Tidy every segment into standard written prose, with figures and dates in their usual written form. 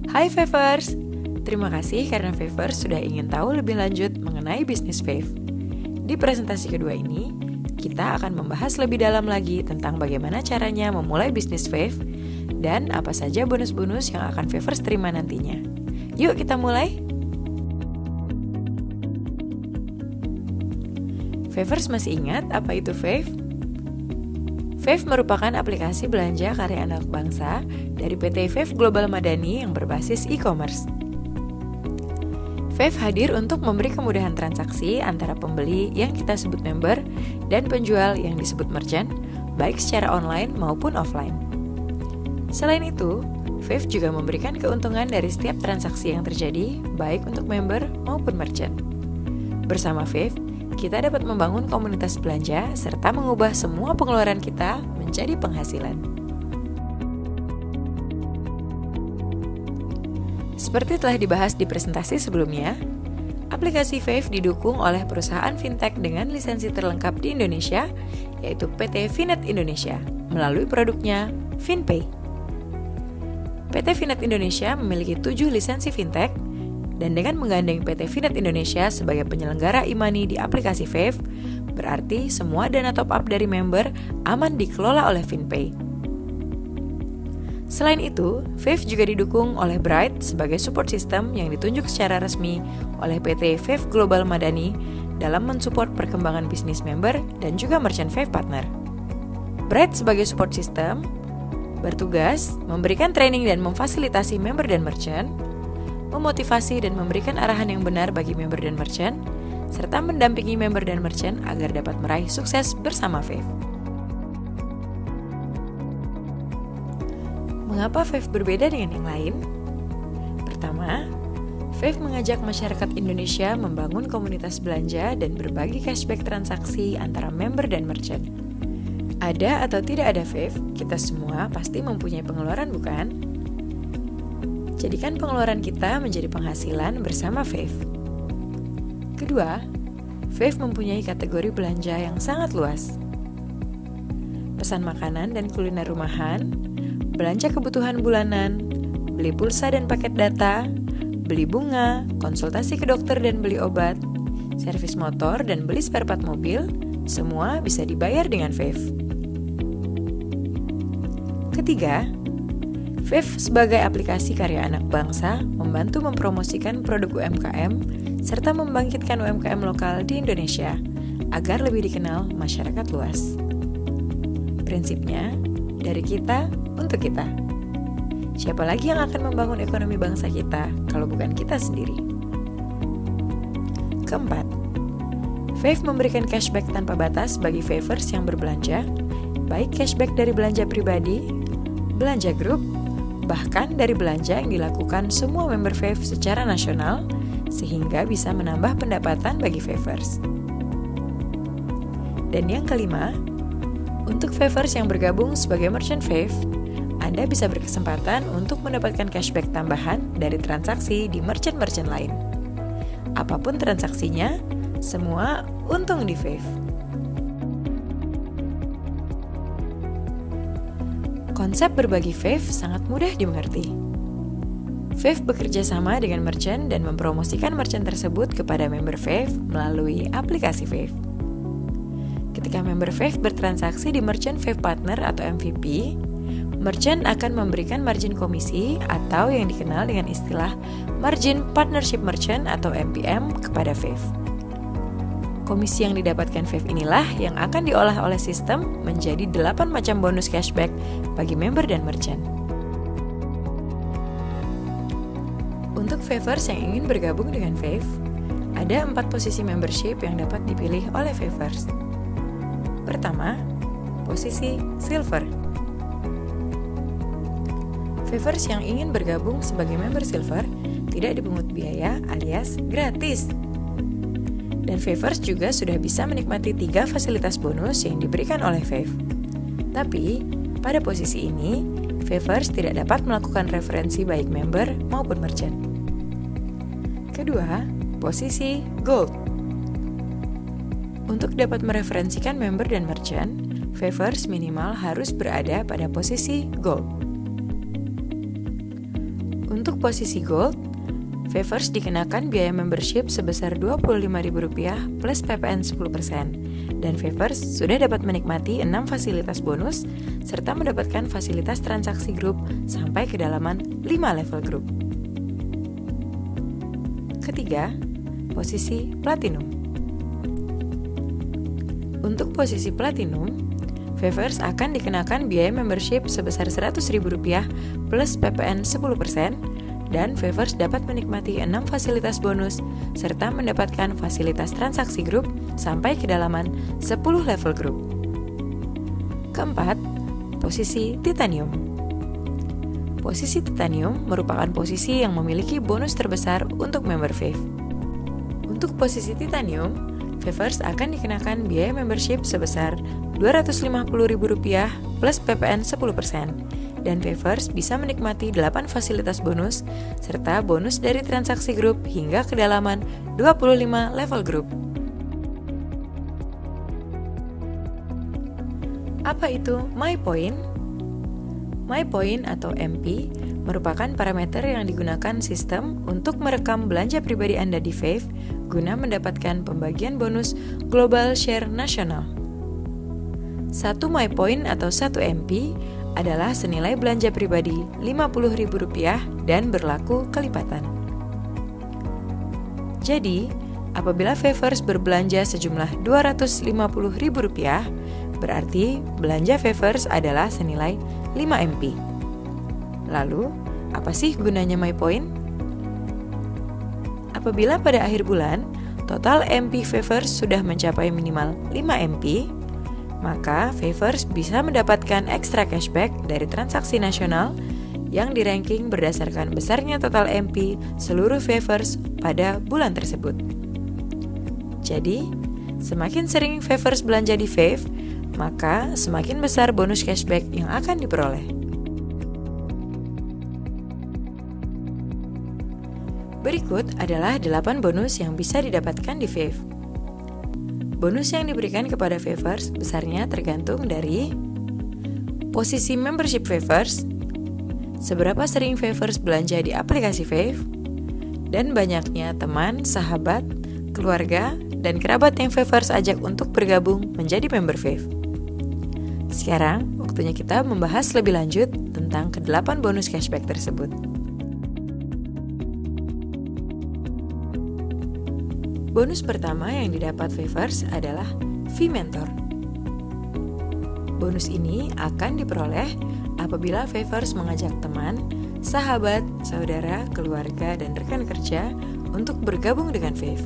Hai Favers, terima kasih karena Favers sudah ingin tahu lebih lanjut mengenai bisnis Fave. Di presentasi kedua ini, kita akan membahas lebih dalam lagi tentang bagaimana caranya memulai bisnis Fave dan apa saja bonus-bonus yang akan Favers terima nantinya. Yuk kita mulai! Favers masih ingat apa itu Fave? Fave merupakan aplikasi belanja karya anak bangsa dari PT Fave Global Madani yang berbasis e-commerce. Fave hadir untuk memberi kemudahan transaksi antara pembeli yang kita sebut member dan penjual yang disebut merchant, baik secara online maupun offline. Selain itu, Fave juga memberikan keuntungan dari setiap transaksi yang terjadi, baik untuk member maupun merchant. Bersama Fave, kita dapat membangun komunitas belanja serta mengubah semua pengeluaran kita menjadi penghasilan. Seperti telah dibahas di presentasi sebelumnya, aplikasi Fave didukung oleh perusahaan fintech dengan lisensi terlengkap di Indonesia, yaitu PT Finet Indonesia, melalui produknya FinPay. PT Finet Indonesia memiliki 7 lisensi fintech, dan dengan menggandeng PT Finet Indonesia sebagai penyelenggara e-money di aplikasi Fave, berarti semua dana top-up dari member aman dikelola oleh FinPay. Selain itu, Fave juga didukung oleh Bright sebagai support system yang ditunjuk secara resmi oleh PT Fave Global Madani dalam mensupport perkembangan bisnis member dan juga merchant Fave partner. Bright sebagai support system bertugas memberikan training dan memfasilitasi member dan merchant, memotivasi dan memberikan arahan yang benar bagi member dan merchant, serta mendampingi member dan merchant agar dapat meraih sukses bersama Fave. Mengapa Fave berbeda dengan yang lain? Pertama, Fave mengajak masyarakat Indonesia membangun komunitas belanja dan berbagi cashback transaksi antara member dan merchant. Ada atau tidak ada Fave, kita semua pasti mempunyai pengeluaran, bukan? Jadikan pengeluaran kita menjadi penghasilan bersama Fave. Kedua, Fave mempunyai kategori belanja yang sangat luas. Pesan makanan dan kuliner rumahan, belanja kebutuhan bulanan, beli pulsa dan paket data, beli bunga, konsultasi ke dokter dan beli obat, servis motor dan beli spare part mobil, semua bisa dibayar dengan Fave. Ketiga, Fave sebagai aplikasi karya anak bangsa membantu mempromosikan produk UMKM serta membangkitkan UMKM lokal di Indonesia agar lebih dikenal masyarakat luas. Prinsipnya, dari kita untuk kita. Siapa lagi yang akan membangun ekonomi bangsa kita kalau bukan kita sendiri? Keempat, Fave memberikan cashback tanpa batas bagi Favers yang berbelanja, baik cashback dari belanja pribadi, belanja grup, bahkan dari belanja yang dilakukan semua member Fave secara nasional, sehingga bisa menambah pendapatan bagi Favers. Dan yang kelima, untuk Favers yang bergabung sebagai merchant Fave, Anda bisa berkesempatan untuk mendapatkan cashback tambahan dari transaksi di merchant-merchant lain. Apapun transaksinya, semua untung di Fave. Konsep berbagi Fave sangat mudah dimengerti. Fave bekerja sama dengan merchant dan mempromosikan merchant tersebut kepada member Fave melalui aplikasi Fave. Ketika member Fave bertransaksi di merchant Fave partner atau MVP, merchant akan memberikan margin komisi atau yang dikenal dengan istilah Margin Partnership Merchant atau MPM kepada Fave. Komisi yang didapatkan Fave inilah yang akan diolah oleh sistem menjadi 8 macam bonus cashback bagi member dan merchant. Untuk Favers yang ingin bergabung dengan Fave, ada 4 posisi membership yang dapat dipilih oleh Favers. Pertama, posisi Silver. Favers yang ingin bergabung sebagai member Silver tidak dipungut biaya alias gratis. Dan Favers juga sudah bisa menikmati 3 fasilitas bonus yang diberikan oleh Fave. Tapi, pada posisi ini, Favers tidak dapat melakukan referensi baik member maupun merchant. Kedua, posisi Gold. Untuk dapat mereferensikan member dan merchant, Favers minimal harus berada pada posisi Gold. Untuk posisi Gold, Favors dikenakan biaya membership sebesar Rp25.000 plus PPN 10%, dan Favors sudah dapat menikmati 6 fasilitas bonus serta mendapatkan fasilitas transaksi grup sampai kedalaman 5 level grup. Ketiga, posisi Platinum. Untuk posisi Platinum, Favors akan dikenakan biaya membership sebesar Rp100.000 plus PPN 10%, dan Favors dapat menikmati 6 fasilitas bonus serta mendapatkan fasilitas transaksi grup sampai kedalaman 10 level grup. Keempat, posisi Titanium. Posisi Titanium merupakan posisi yang memiliki bonus terbesar untuk member Fave. Untuk posisi Titanium, Favors akan dikenakan biaya membership sebesar Rp250.000 plus PPN 10%, dan Favors bisa menikmati 8 fasilitas bonus serta bonus dari transaksi grup hingga kedalaman 25 level grup. Apa itu MyPoint? MyPoint atau MP merupakan parameter yang digunakan sistem untuk merekam belanja pribadi Anda di Fave guna mendapatkan pembagian bonus Global Share Nasional. 1 MyPoint atau 1 MP adalah senilai belanja pribadi Rp50.000 dan berlaku kelipatan. Jadi, apabila Favors berbelanja sejumlah Rp250.000, berarti belanja Favors adalah senilai 5 MP. Lalu, apa sih gunanya MyPoint? Apabila pada akhir bulan, total MP Favors sudah mencapai minimal 5 MP, maka Favors bisa mendapatkan ekstra cashback dari transaksi nasional yang di-ranking berdasarkan besarnya total MP seluruh Favors pada bulan tersebut. Jadi, semakin sering Favors belanja di Fave, maka semakin besar bonus cashback yang akan diperoleh. Berikut adalah 8 bonus yang bisa didapatkan di Fave. Bonus yang diberikan kepada Favors besarnya tergantung dari posisi membership Favors, seberapa sering Favors belanja di aplikasi Fave, dan banyaknya teman, sahabat, keluarga, dan kerabat yang Favors ajak untuk bergabung menjadi member Fave. Sekarang, waktunya kita membahas lebih lanjut tentang ke-8 bonus cashback tersebut. Bonus pertama yang didapat Favors adalah fee mentor. Bonus ini akan diperoleh apabila Favors mengajak teman, sahabat, saudara, keluarga, dan rekan kerja untuk bergabung dengan Fave.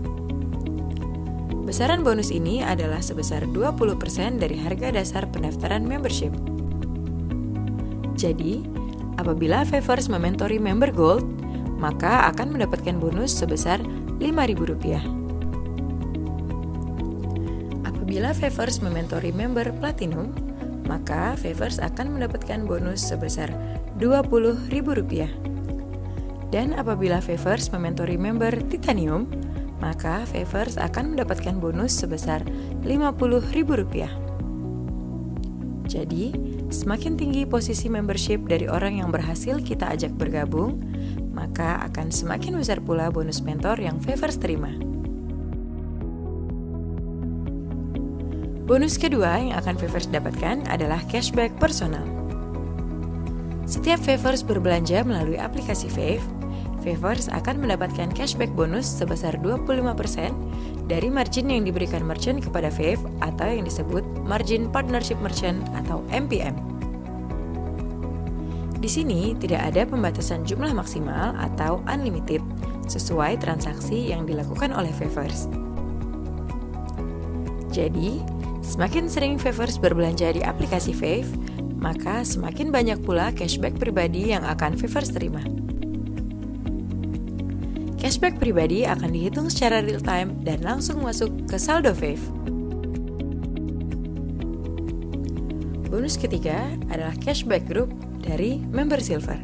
Besaran bonus ini adalah sebesar 20% dari harga dasar pendaftaran membership. Jadi, apabila Favors mementori member Gold, maka akan mendapatkan bonus sebesar Rp5.000. Apabila Favors mementori member Platinum, maka Favors akan mendapatkan bonus sebesar Rp20.000. Dan apabila Favors mementori member Titanium, maka Favors akan mendapatkan bonus sebesar Rp50.000. Jadi, semakin tinggi posisi membership dari orang yang berhasil kita ajak bergabung, maka akan semakin besar pula bonus mentor yang Favors terima. Bonus kedua yang akan Favors dapatkan adalah cashback personal. Setiap Favors berbelanja melalui aplikasi Fave, Favors akan mendapatkan cashback bonus sebesar 25% dari margin yang diberikan merchant kepada Fave atau yang disebut Margin Partnership Merchant atau MPM. Di sini tidak ada pembatasan jumlah maksimal atau unlimited sesuai transaksi yang dilakukan oleh Favors. Jadi, semakin sering Favors berbelanja di aplikasi Fave, maka semakin banyak pula cashback pribadi yang akan Favors terima. Cashback pribadi akan dihitung secara real time dan langsung masuk ke saldo Fave. Bonus ketiga adalah cashback group dari member Silver.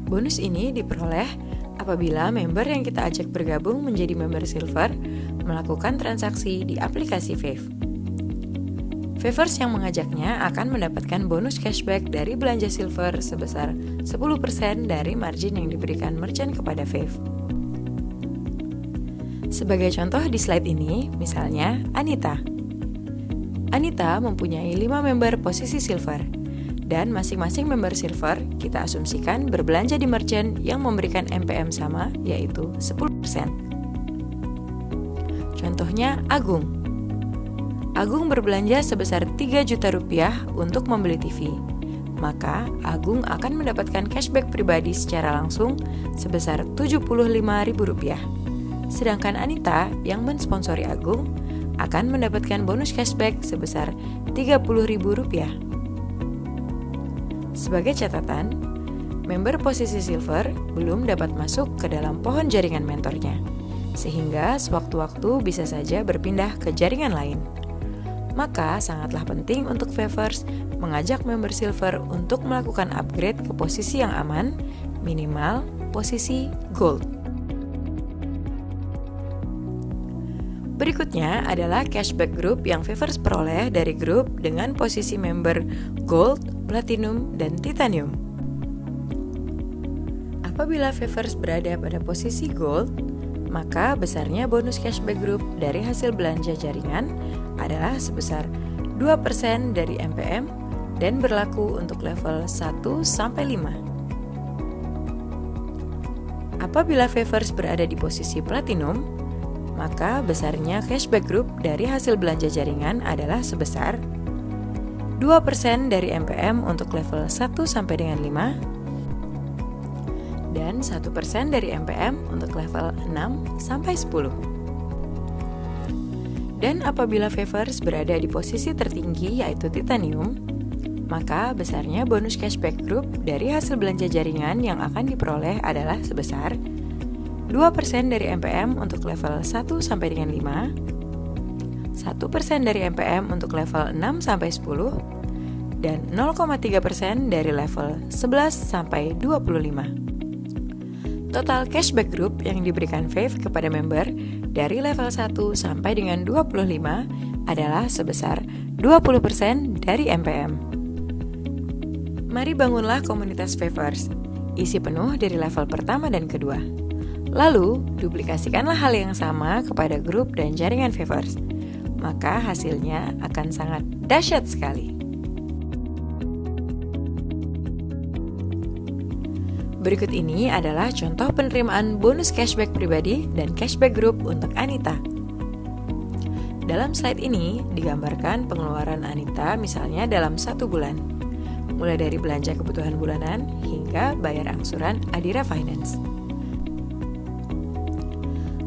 Bonus ini diperoleh apabila member yang kita ajak bergabung menjadi member Silver melakukan transaksi di aplikasi Fave. Favors yang mengajaknya akan mendapatkan bonus cashback dari belanja silver sebesar 10% dari margin yang diberikan merchant kepada Fave. Sebagai contoh di slide ini, misalnya Anita. Anita mempunyai 5 member posisi silver, dan masing-masing member silver kita asumsikan berbelanja di merchant yang memberikan MPM sama, yaitu 10%. Contohnya Agung. Agung berbelanja sebesar 3 juta rupiah untuk membeli TV. Maka Agung akan mendapatkan cashback pribadi secara langsung sebesar Rp75.000. Sedangkan Anita yang mensponsori Agung akan mendapatkan bonus cashback sebesar Rp30.000. Sebagai catatan, member posisi silver belum dapat masuk ke dalam pohon jaringan mentornya, sehingga sewaktu-waktu bisa saja berpindah ke jaringan lain. Maka sangatlah penting untuk Favors mengajak member silver untuk melakukan upgrade ke posisi yang aman, minimal posisi gold. Berikutnya adalah cashback group yang Favors peroleh dari grup dengan posisi member gold, platinum, dan titanium. Apabila Favors berada pada posisi gold, maka besarnya bonus cashback group dari hasil belanja jaringan adalah sebesar 2% dari MPM dan berlaku untuk level 1-5. Apabila Favors berada di posisi platinum, maka besarnya cashback group dari hasil belanja jaringan adalah sebesar 2% dari MPM untuk level 1-5 dan 1% dari MPM untuk level 6-10. Dan apabila Favors berada di posisi tertinggi yaitu titanium, maka besarnya bonus cashback group dari hasil belanja jaringan yang akan diperoleh adalah sebesar 2% dari MPM untuk level 1-5, 1% dari MPM untuk level 6-10, dan 0,3% dari level 11-25. Total cashback group yang diberikan Fave kepada member dari level 1 sampai dengan 25 adalah sebesar 20% dari MPM. Mari bangunlah komunitas Favors, isi penuh dari level pertama dan kedua. Lalu, duplikasikanlah hal yang sama kepada grup dan jaringan Favors. Maka hasilnya akan sangat dahsyat sekali. Berikut ini adalah contoh penerimaan bonus cashback pribadi dan cashback group untuk Anita. Dalam slide ini digambarkan pengeluaran Anita misalnya dalam 1 bulan, mulai dari belanja kebutuhan bulanan hingga bayar angsuran Adira Finance.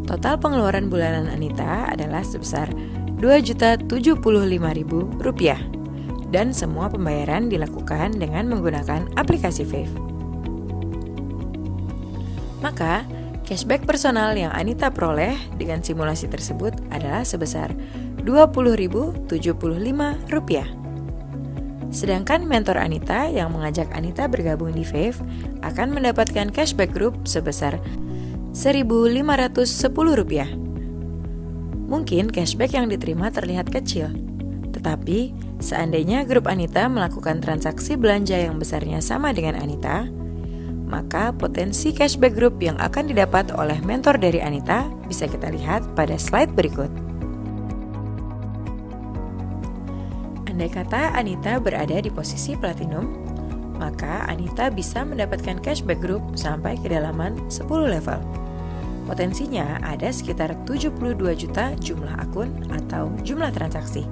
Total pengeluaran bulanan Anita adalah sebesar Rp2.075.000 dan semua pembayaran dilakukan dengan menggunakan aplikasi Fave. Maka, cashback personal yang Anita peroleh dengan simulasi tersebut adalah sebesar Rp20.075. Sedangkan mentor Anita yang mengajak Anita bergabung di Fave akan mendapatkan cashback group sebesar Rp1.510. Mungkin cashback yang diterima terlihat kecil, tetapi seandainya grup Anita melakukan transaksi belanja yang besarnya sama dengan Anita, maka potensi cashback group yang akan didapat oleh mentor dari Anita bisa kita lihat pada slide berikut. Andai kata Anita berada di posisi platinum, maka Anita bisa mendapatkan cashback group sampai kedalaman 10 level. Potensinya ada sekitar 72 juta jumlah akun atau jumlah transaksi.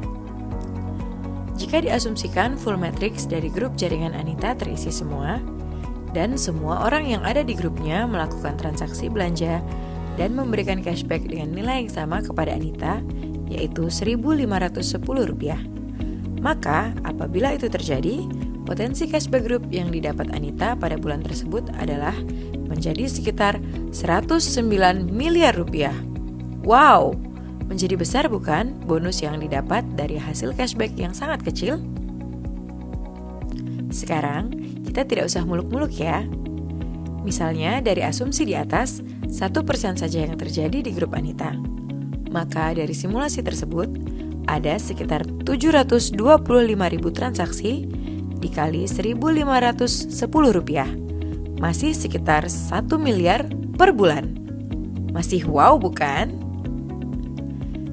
Jika diasumsikan full matrix dari grup jaringan Anita terisi semua, dan semua orang yang ada di grupnya melakukan transaksi belanja dan memberikan cashback dengan nilai yang sama kepada Anita, yaitu Rp1.510. Maka, apabila itu terjadi, potensi cashback group yang didapat Anita pada bulan tersebut adalah menjadi sekitar Rp109 miliar. Wow, menjadi besar bukan bonus yang didapat dari hasil cashback yang sangat kecil? Sekarang, kita tidak usah muluk-muluk ya. Misalnya dari asumsi di atas, 1% saja yang terjadi di grup Anita. Maka dari simulasi tersebut, ada sekitar 725.000 transaksi dikali Rp1.510. Masih sekitar 1 miliar per bulan. Masih wow bukan?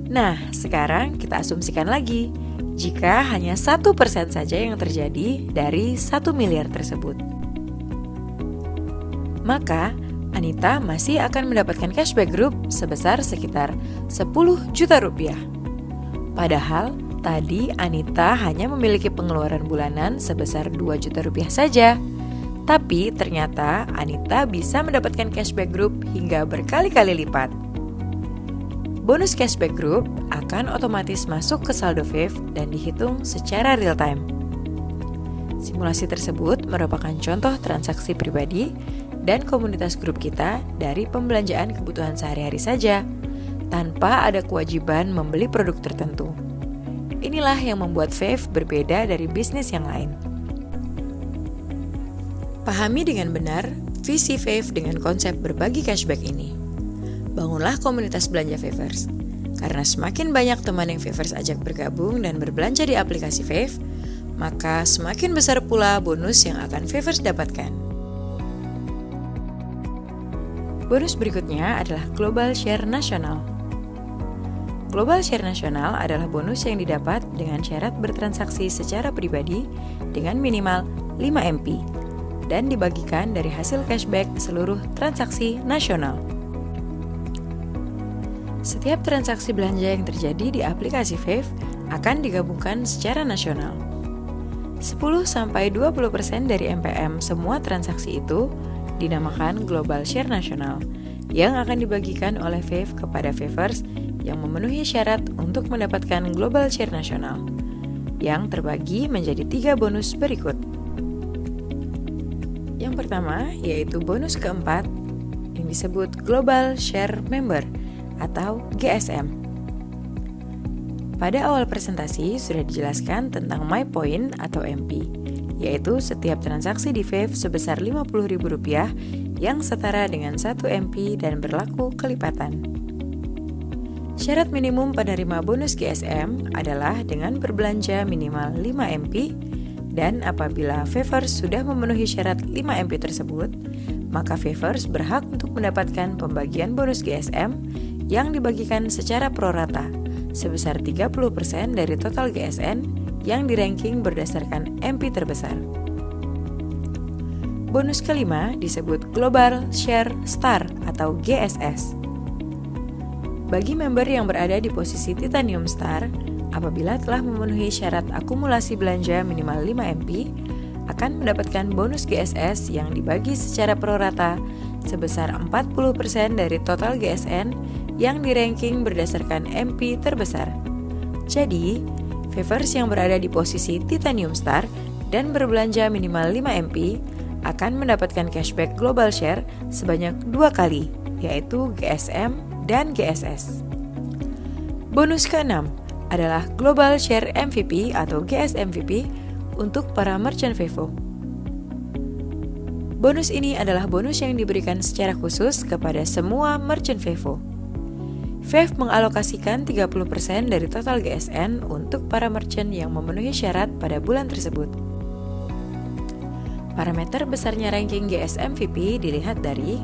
Nah, sekarang kita asumsikan lagi jika hanya 1% saja yang terjadi dari 1 miliar tersebut. Maka Anita masih akan mendapatkan cashback group sebesar sekitar 10 juta rupiah. Padahal tadi Anita hanya memiliki pengeluaran bulanan sebesar 2 juta rupiah saja. Tapi ternyata Anita bisa mendapatkan cashback group hingga berkali-kali lipat. Bonus cashback group akan otomatis masuk ke saldo Fave dan dihitung secara real time. Simulasi tersebut merupakan contoh transaksi pribadi dan komunitas grup kita dari pembelanjaan kebutuhan sehari-hari saja, tanpa ada kewajiban membeli produk tertentu. Inilah yang membuat Fave berbeda dari bisnis yang lain. Pahami dengan benar visi Fave dengan konsep berbagi cashback ini. Bangunlah komunitas belanja Favers, karena semakin banyak teman yang Favers ajak bergabung dan berbelanja di aplikasi Fave, maka semakin besar pula bonus yang akan Favers dapatkan. Bonus berikutnya adalah Global Share Nasional. Global Share Nasional adalah bonus yang didapat dengan syarat bertransaksi secara pribadi dengan minimal 5 MP dan dibagikan dari hasil cashback seluruh transaksi nasional. Setiap transaksi belanja yang terjadi di aplikasi Fave akan digabungkan secara nasional. 10-20% dari MPM semua transaksi itu dinamakan Global Share Nasional yang akan dibagikan oleh Fave kepada Favers yang memenuhi syarat untuk mendapatkan Global Share Nasional yang terbagi menjadi 3 bonus berikut. Yang pertama yaitu bonus keempat yang disebut Global Share Member atau GSM. Pada awal presentasi sudah dijelaskan tentang My Point atau MP, yaitu setiap transaksi di Fave sebesar Rp50.000 yang setara dengan 1 MP dan berlaku kelipatan. Syarat minimum penerima bonus GSM adalah dengan berbelanja minimal 5 MP dan apabila Favers sudah memenuhi syarat 5 MP tersebut, maka Favers berhak untuk mendapatkan pembagian bonus GSM yang dibagikan secara prorata sebesar 30% dari total GSN yang di-ranking berdasarkan MP terbesar. Bonus kelima disebut Global Share Star atau GSS. Bagi member yang berada di posisi Titanium Star, apabila telah memenuhi syarat akumulasi belanja minimal 5 MP, akan mendapatkan bonus GSS yang dibagi secara prorata sebesar 40% dari total GSN yang di-ranking berdasarkan MP terbesar. Jadi, Favers yang berada di posisi Titanium Star dan berbelanja minimal 5 MP akan mendapatkan cashback Global Share sebanyak 2 kali, yaitu GSM dan GSS. Bonus ke-6 adalah Global Share MVP atau GSMVP untuk para merchant Vevo. Bonus ini adalah bonus yang diberikan secara khusus kepada semua merchant Vevo. Fave mengalokasikan 30% dari total GSN untuk para merchant yang memenuhi syarat pada bulan tersebut. Parameter besarnya ranking GSMVP dilihat dari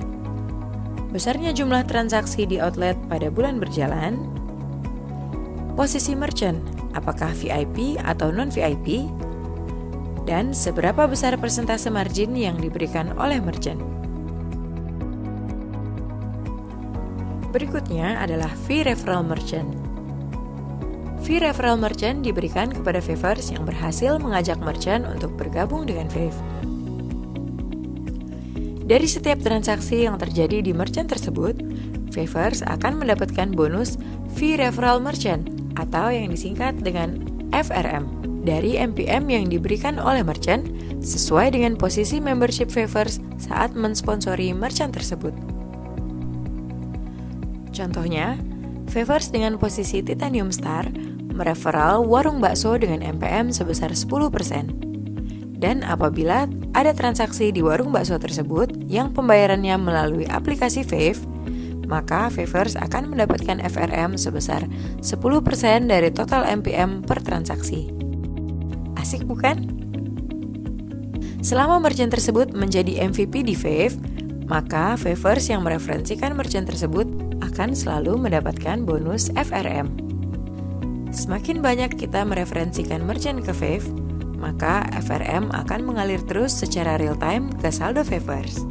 besarnya jumlah transaksi di outlet pada bulan berjalan, posisi merchant, apakah VIP atau non-VIP, dan seberapa besar persentase margin yang diberikan oleh merchant. Berikutnya adalah fee referral merchant. Fee referral merchant diberikan kepada Favers yang berhasil mengajak merchant untuk bergabung dengan Fave. Dari setiap transaksi yang terjadi di merchant tersebut, Favers akan mendapatkan bonus fee referral merchant atau yang disingkat dengan FRM dari MPM yang diberikan oleh merchant sesuai dengan posisi membership Favers saat mensponsori merchant tersebut. Contohnya, Favers dengan posisi Titanium Star mereferal warung bakso dengan MPM sebesar 10%. Dan apabila ada transaksi di warung bakso tersebut yang pembayarannya melalui aplikasi Fave, maka Favors akan mendapatkan FRM sebesar 10% dari total MPM per transaksi. Asik bukan? Selama merchant tersebut menjadi MVP di Fave, maka Favors yang mereferensikan merchant tersebut akan selalu mendapatkan bonus FRM. Semakin banyak kita mereferensikan merchant ke Fave, maka FRM akan mengalir terus secara real time ke saldo Favors.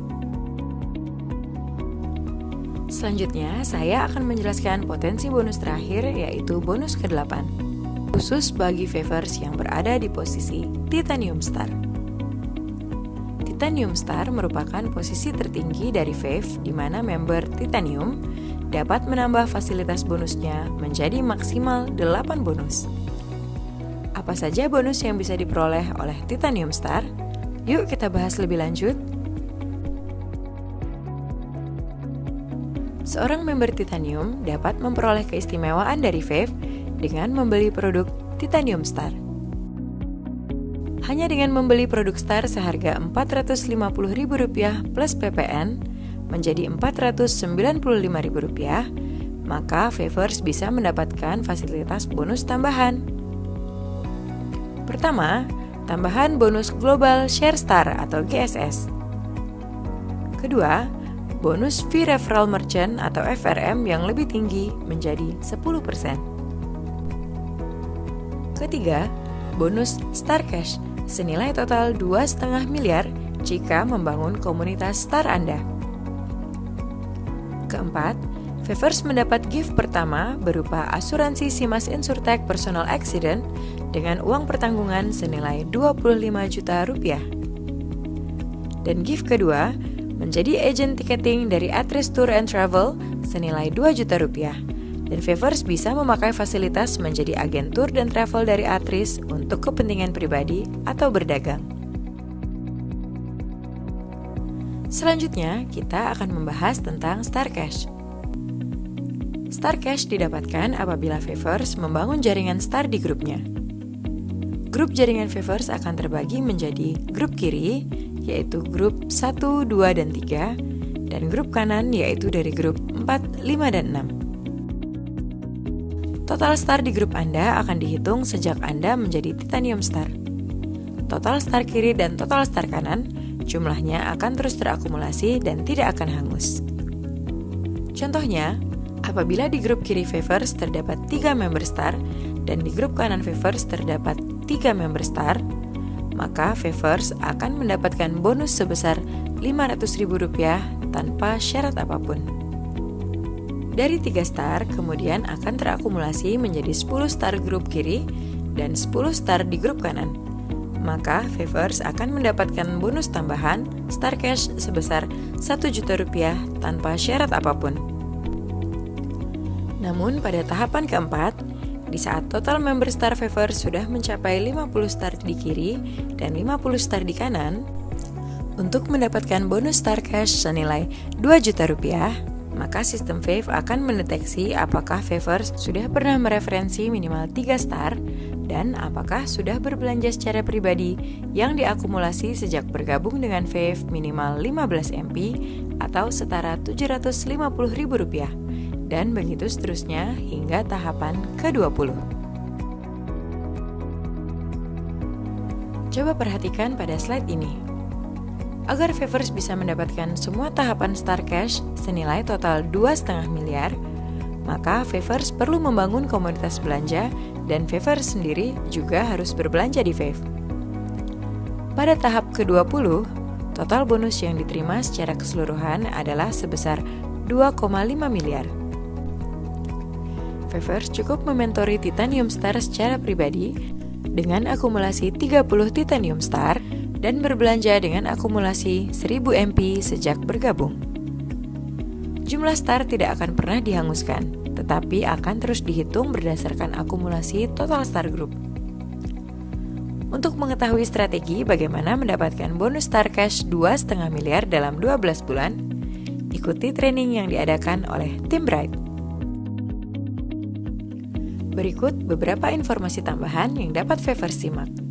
Selanjutnya, saya akan menjelaskan potensi bonus terakhir, yaitu bonus ke-8, khusus bagi Favors yang berada di posisi Titanium Star. Titanium Star merupakan posisi tertinggi dari Fave di mana member Titanium dapat menambah fasilitas bonusnya menjadi maksimal 8 bonus. Apa saja bonus yang bisa diperoleh oleh Titanium Star? Yuk kita bahas lebih lanjut. Seorang member Titanium dapat memperoleh keistimewaan dari Fave dengan membeli produk Titanium Star. Hanya dengan membeli produk Star seharga Rp450.000 plus PPN menjadi Rp495.000, maka Favors bisa mendapatkan fasilitas bonus tambahan. Pertama, tambahan bonus Global Share Star atau GSS. Kedua, bonus fee referral merchant atau FRM yang lebih tinggi menjadi 10%. Ketiga, bonus Star Cash senilai total 2,5 miliar jika membangun komunitas Star Anda. Keempat, Favors mendapat gift pertama berupa asuransi Simas Insurtech Personal Accident dengan uang pertanggungan senilai Rp25 juta. Dan gift kedua menjadi agent ticketing dari Atris Tour and Travel senilai Rp2 juta. Dan Favors bisa memakai fasilitas menjadi agen tour dan travel dari Atris untuk kepentingan pribadi atau berdagang. Selanjutnya, kita akan membahas tentang Star Cash. Star Cash didapatkan apabila Favors membangun jaringan Star di grupnya. Grup jaringan Favors akan terbagi menjadi grup kiri, yaitu grup 1, 2, dan 3, dan grup kanan yaitu dari grup 4, 5, dan 6. Total Star di grup Anda akan dihitung sejak Anda menjadi Titanium Star. Total Star kiri dan total Star kanan, jumlahnya akan terus terakumulasi dan tidak akan hangus. Contohnya, apabila di grup kiri Favors terdapat 3 member Star dan di grup kanan Favors terdapat 3 member Star, maka Favors akan mendapatkan bonus sebesar Rp500.000 tanpa syarat apapun. Dari 3 star kemudian akan terakumulasi menjadi 10 star grup kiri dan 10 star di grup kanan. Maka Favors akan mendapatkan bonus tambahan Star Cash sebesar Rp1 juta tanpa syarat apapun. Namun pada tahapan keempat, di saat total member Star Favors sudah mencapai 50 star di kiri dan 50 star di kanan, untuk mendapatkan bonus Star Cash senilai Rp2 juta, maka sistem Fave akan mendeteksi apakah Favors sudah pernah mereferensi minimal 3 star dan apakah sudah berbelanja secara pribadi yang diakumulasi sejak bergabung dengan Fave minimal 15 MP atau setara Rp750.000 dan begitu seterusnya hingga tahapan ke-20. Coba perhatikan pada slide ini. Agar Favors bisa mendapatkan semua tahapan Star Cash senilai total Rp2,5 miliar, maka Favors perlu membangun komunitas belanja dan Favors sendiri juga harus berbelanja di Fave. Pada tahap ke-20, total bonus yang diterima secara keseluruhan adalah sebesar Rp2,5 miliar. Favors cukup mementori Titanium Star secara pribadi dengan akumulasi 30 Titanium Star dan berbelanja dengan akumulasi 1000 MP sejak bergabung. Jumlah star tidak akan pernah dihanguskan, tetapi akan terus dihitung berdasarkan akumulasi total star group. Untuk mengetahui strategi bagaimana mendapatkan bonus Star Cash Rp2,5 miliar dalam 12 bulan, ikuti training yang diadakan oleh tim Bright. Berikut beberapa informasi tambahan yang dapat Favors simak.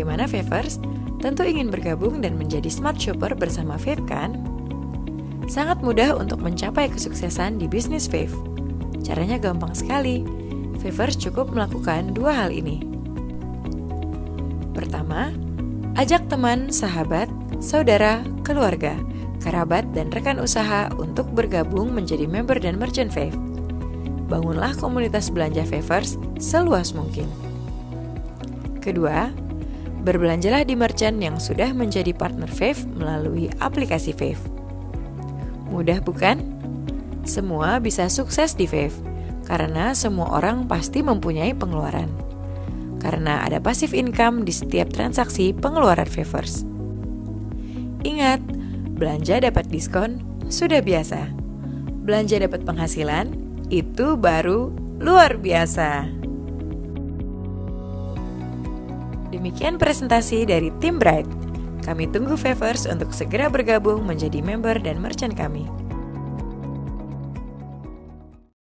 Bagaimana Favers? Tentu ingin bergabung dan menjadi smart shopper bersama Fave kan? Sangat mudah untuk mencapai kesuksesan di bisnis Fave. Caranya gampang sekali. Favers cukup melakukan 2 hal ini. Pertama, ajak teman, sahabat, saudara, keluarga, kerabat, dan rekan usaha untuk bergabung menjadi member dan merchant Fave. Bangunlah komunitas belanja Favers seluas mungkin. Kedua, berbelanjalah di merchant yang sudah menjadi partner Fave melalui aplikasi Fave. Mudah bukan? Semua bisa sukses di Fave, karena semua orang pasti mempunyai pengeluaran. Karena ada passive income di setiap transaksi pengeluaran Favers. Ingat, belanja dapat diskon sudah biasa. Belanja dapat penghasilan, itu baru luar biasa. Demikian presentasi dari tim Bright. Kami tunggu Favers untuk segera bergabung menjadi member dan merchant kami.